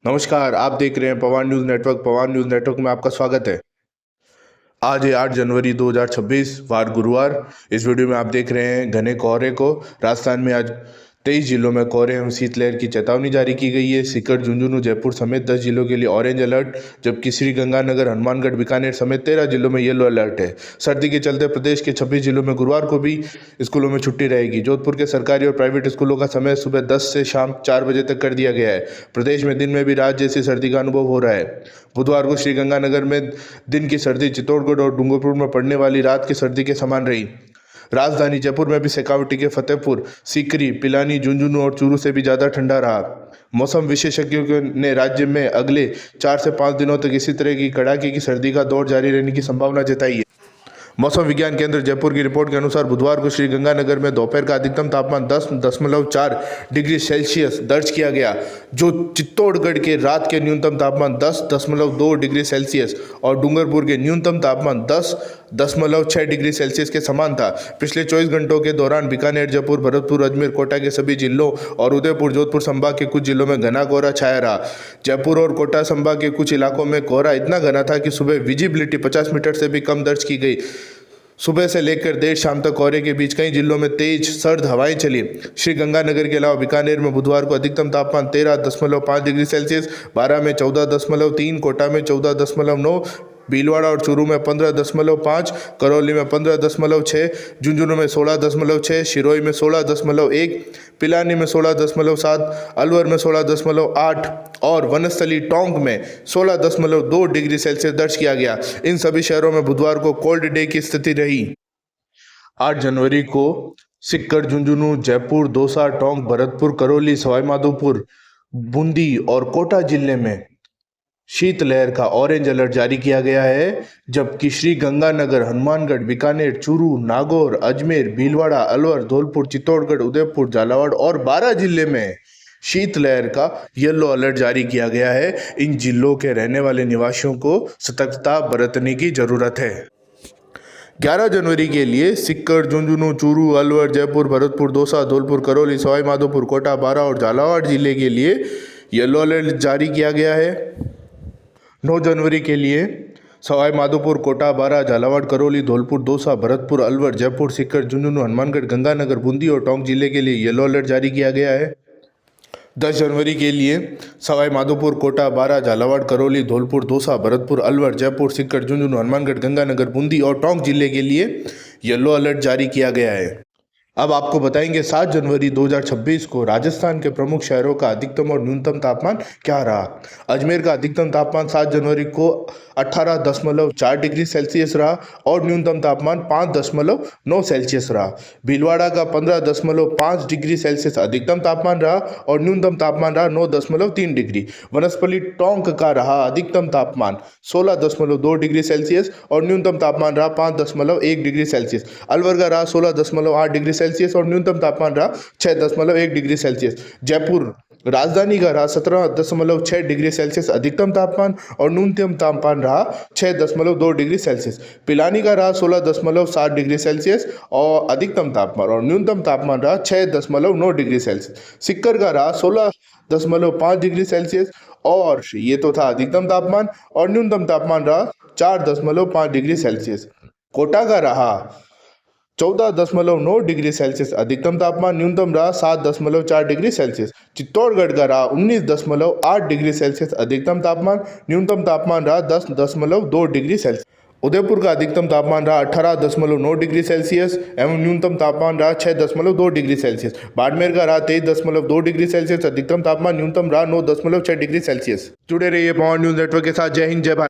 नमस्कार, आप देख रहे हैं पवन न्यूज़ नेटवर्क। पवन न्यूज़ नेटवर्क में आपका स्वागत है। आज है 8 जनवरी 2026, वार गुरुवार। इस वीडियो में आप देख रहे हैं घने कोहरे को। राजस्थान में आज 23 जिलों में कोहरे एवं शीतलहर की चेतावनी जारी की गई है। सीकर, झुंझुनू, जयपुर समेत 10 जिलों के लिए ऑरेंज अलर्ट, जबकि श्रीगंगानगर, हनुमानगढ़, बीकानेर समेत 13 जिलों में येलो अलर्ट है। सर्दी के चलते प्रदेश के 26 जिलों में गुरुवार को भी स्कूलों में छुट्टी रहेगी। जोधपुर के सरकारी और प्राइवेट स्कूलों का समय सुबह 10 से शाम 4 बजे तक कर दिया गया है। प्रदेश में दिन में भी रात जैसी सर्दी का अनुभव हो रहा है। बुधवार को श्रीगंगानगर में दिन की सर्दी चित्तौड़गढ़ और डूंगरपुर में पड़ने वाली रात की सर्दी के समान रही। राजधानी जयपुर में भी शेखावटी के फतेहपुर, सीकरी, पिलानी, झुंझुनू और चूरू से भी ज़्यादा ठंडा रहा। मौसम विशेषज्ञों ने राज्य में अगले 4 से 5 दिनों तक इसी तरह की कड़ाके की सर्दी का दौर जारी रहने की संभावना जताई है। मौसम विज्ञान केंद्र जयपुर की रिपोर्ट के अनुसार बुधवार को श्रीगंगानगर में दोपहर का अधिकतम तापमान 10.4 डिग्री सेल्सियस दर्ज किया गया, जो चित्तौड़गढ़ के रात के न्यूनतम तापमान 10.2 डिग्री सेल्सियस और डूंगरपुर के न्यूनतम तापमान 10.6 डिग्री सेल्सियस के समान था। पिछले 24 घंटों के दौरान बीकानेर, जयपुर, भरतपुर, अजमेर, कोटा के सभी जिलों और उदयपुर, जोधपुर संभाग के कुछ जिलों में घना कोहरा छाया रहा। जयपुर और कोटा संभाग के कुछ इलाकों में कोहरा इतना घना था कि सुबह विजिबिलिटी 50 मीटर से भी कम दर्ज की गई। सुबह से लेकर देर शाम तक कोहरे के बीच कई जिलों में तेज सर्द हवाएं चली। श्रीगंगानगर के अलावा बीकानेर में बुधवार को अधिकतम तापमान 13.5 डिग्री सेल्सियस, बारा में 14.3, कोटा में 14.9, भीलवाड़ा और चूरू में 15.5, करौली में 15.6, झुंझुनू में 16.6, सिरोही में 16.1, पिलानी में 16.7, अलवर में 16.8 और वनस्थली टोंक में 16.2 डिग्री सेल्सियस दर्ज किया गया। इन सभी शहरों में बुधवार को कोल्ड डे की स्थिति रही। 8 जनवरी को सीकर, झुंझुनू, जयपुर, दौसा, टोंक, भरतपुर, करौली, सवाईमाधोपुर, बूंदी और कोटा जिले में शीतलहर का ऑरेंज अलर्ट जारी किया गया है, जबकि श्रीगंगानगर, हनुमानगढ़, बीकानेर, चूरू, नागौर, अजमेर, भीलवाड़ा, अलवर, धौलपुर, चित्तौड़गढ़, उदयपुर, झालावाड़ और बारा जिले में शीतलहर का येलो अलर्ट जारी किया गया है। इन जिलों के रहने वाले निवासियों को सतर्कता बरतने की जरूरत है। 11 जनवरी के लिए सीकर, झुंझुनू, चूरू, अलवर, जयपुर, भरतपुर, दौसा, धौलपुर, करौली, सवाईमाधोपुर, कोटा, बारा और झालावाड़ जिले के लिए येलो अलर्ट जारी किया गया है। 9 जनवरी के लिए सवाईमाधोपुर, कोटा, बारा, झालावाड़, करौली, धौलपुर, दौसा, भरतपुर, अलवर, जयपुर, सीकर, झुंझुनू, हनुमानगढ़, गंगानगर, बूंदी और टोंक जिले के लिए येलो अलर्ट जारी किया गया है। 10 जनवरी के लिए सवाईमाधोपुर, कोटा, बारा, झालावाड़, करौली, धौलपुर, दौसा, भरतपुर, अलवर, जयपुर, सीकर, झुंझुनू, हनुमानगढ़, गंगानगर, बूंदी और टोंक जिले के लिए येलो अलर्ट जारी किया गया है। अब आपको बताएंगे 7 जनवरी 2026 को राजस्थान के प्रमुख शहरों का अधिकतम और न्यूनतम तापमान क्या रहा। अजमेर का अधिकतम तापमान 7 जनवरी को 18.4 डिग्री सेल्सियस रहा और न्यूनतम तापमान 5.9 सेल्सियस रहा। भीलवाड़ा का 15.5 डिग्री सेल्सियस अधिकतम तापमान रहा और न्यूनतम तापमान रहा 9.3 डिग्री। वनस्पति टोंक का रहा अधिकतम तापमान 16.2 डिग्री सेल्सियस और न्यूनतम तापमान रहा 5.1 डिग्री सेल्सियस। अलवर का रहा 16.8 डिग्री सेल्सियस और न्यूनतम तापमान रहा 6.1 डिग्री सेल्सियस। जयपुर राजधानी का रहा 17.6 डिग्री सेल्सियस अधिकतम तापमान और न्यूनतम तापमान रहा 6.2 डिग्री सेल्सियस। पिलानी का रहा 16.7 डिग्री सेल्सियस और अधिकतम तापमान और न्यूनतम तापमान रहा 6.9 डिग्री सेल्सियस। सीकर का रहा 16.5 डिग्री सेल्सियस और ये तो था अधिकतम तापमान और न्यूनतम तापमान रहा 4.5 डिग्री सेल्सियस। कोटा का रहा 14.9 डिग्री सेल्सियस अधिकतम तापमान, न्यूनतम रहा 7.4 डिग्री सेल्सियस। चित्तौड़गढ़ का रहा 19.8 डिग्री सेल्सियस अधिकतम तापमान, न्यूनतम तापमान रहा 10.2 डिग्री सेल्सियस। उदयपुर का अधिकतम तापमान रहा 18.9 डिग्री सेल्सियस एवं न्यूनतम तापमान रहा 6.2 डिग्री सेल्सियस। बाड़मेर का रहा 23.2 डिग्री सेल्सियस अधिकतम तापमान, न्यूनतम रहा 9.6 डिग्री सेल्सियस। जुड़े रहिए पवन न्यूज नेटवर्क के साथ। जय हिंद, जय भारत।